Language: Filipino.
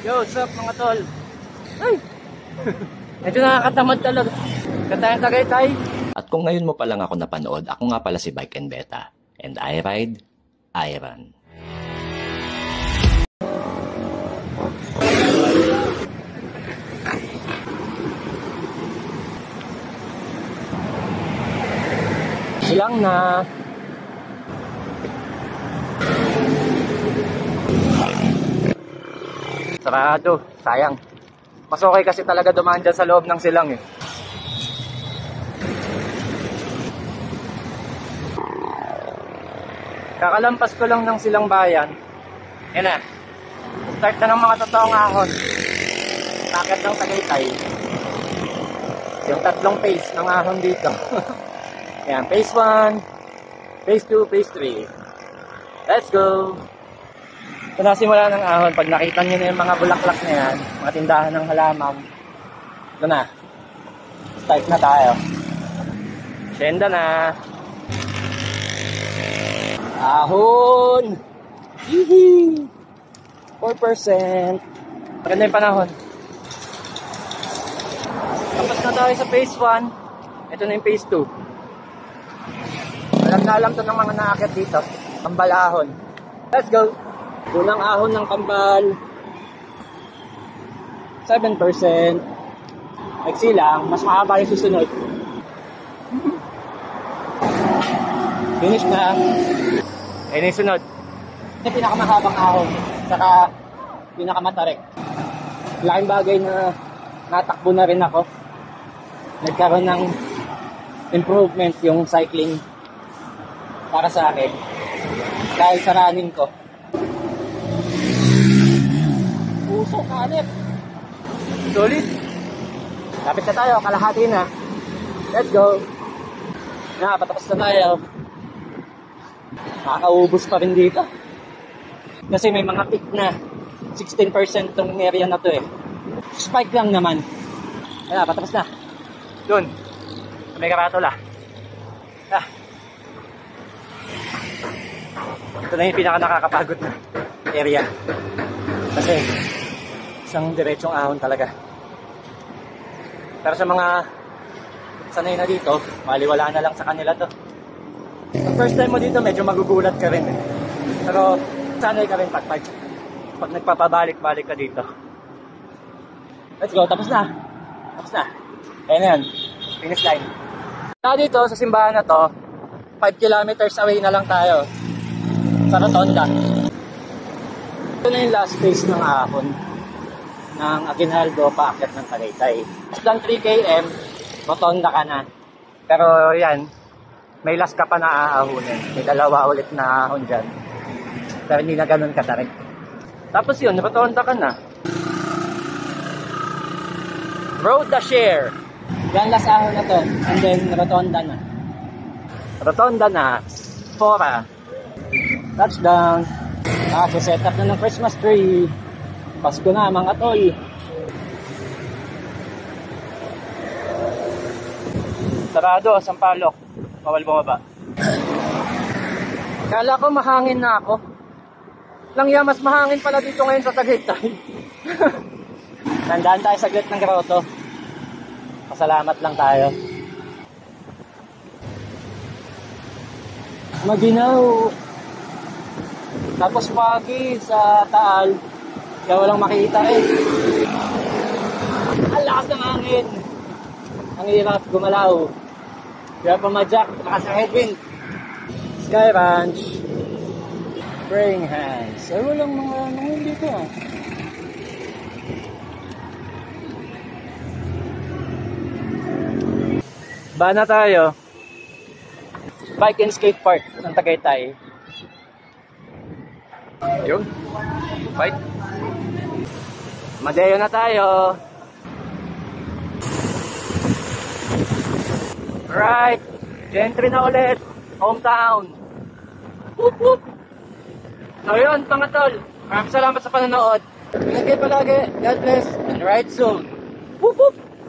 Yo, what's up mga tol? Ay! Medyo nakakatamad talaga. Katayang-tagaytay. At kung ngayon mo pa lang ako napanood, ako nga pala si Bike and Beta. And I ride, I run. Silang na. Sarado, sayang. Mas okay kasi talaga dumaan dyan sa loob ng silang eh. Kakalampas ko lang ng silang bayan. Yan na. Start na ng mga totoong ahon. Takot ng Tagaytay. Yung tatlong phase ng ahon dito. Yan, phase 1, phase 2, phase 3. Let's go! Ito na simula ng ahon. Pag nakita nyo na yung mga bulaklak na yan, mga tindahan ng halaman, ito na. Start na tayo. Senda na. Ahon! Hihi! 4%. Maganda yung panahon. Tapos na tayo sa phase 1. Ito na yung phase 2. Alam na alam to ng mga naakit dito. Kambal ahon. Let's go! Unang ahon ng kambal. 7%. Maiksi lang. Mas mahaba yung susunod. Finish na. Ayun yung sunod. Yung pinakamahabang ahon. Saka pinakamatarik. Laking bagay na natakbo na rin ako. Nagkaroon ng improvement yung cycling para sa akin. Dahil sa running ko. Puso, kanip. Solid. Lapit na tayo. Kalahati na. Let's go. Patapos na tayo. Nakakaubos pa rin dito. Kasi may mga peak na 16% tong area na to eh. Spike lang naman. Kaya patapos na. Doon. May karatula. Ito na yung pinaka nakakapagod na area. Kasi isang diretsong ahon talaga. Pero sa mga sanay na dito, maliwala na lang sa kanila to. Ang first time mo dito, medyo magugulat ka rin eh. Pero sanay ka rin pag nagpapabalik-balik ka dito. Let's go, tapos na. Tapos na. Ayan na yan. Finish line. Dito sa simbahan na to, 5 kilometers away na lang tayo. Sa Rotonda. Ito na yung last phase ng ahon ng Aguinaldo paakyat ng Tagaytay. Less than 3 km, Rotonda ka na. Pero yan, may last ka pa na aahonin. May dalawa ulit na ahon dyan. Pero hindi na ganun katarik. Tapos yun, Rotonda ka na. Road to share. Yan last ahon na to. And then Rotonda na. Rotonda na. Fora. Touchdown. Set up na ng Christmas tree. Pasko na mga tol. Sarado, Sampaloc. Bawal bumaba. Kala ko mahangin na ako. Langya, mas mahangin pala dito ngayon sa Tagaytay. Tandaan tayo saglit ng grotto. Pasalamat lang tayo. Maginaw. Tapos pagi sa Taal. Kaya walang makita eh. Ang lakas ng hangin. Ang hirap gumalaw. Kaya pumadyak, lakas ng headwind. Sky Ranch. Praying hands. Ay, walang mga nangin dito ah. Ba na tayo. Bike and skate park ng Tagaytay. Yun. Bike. Madeo na tayo. Right. Gentry na ulit. Hometown. Whoop whoop. So yun, mga tol. Maraming salamat sa panonood. Ingat kayo palagi. God bless. And ride soon. Whoop whoop.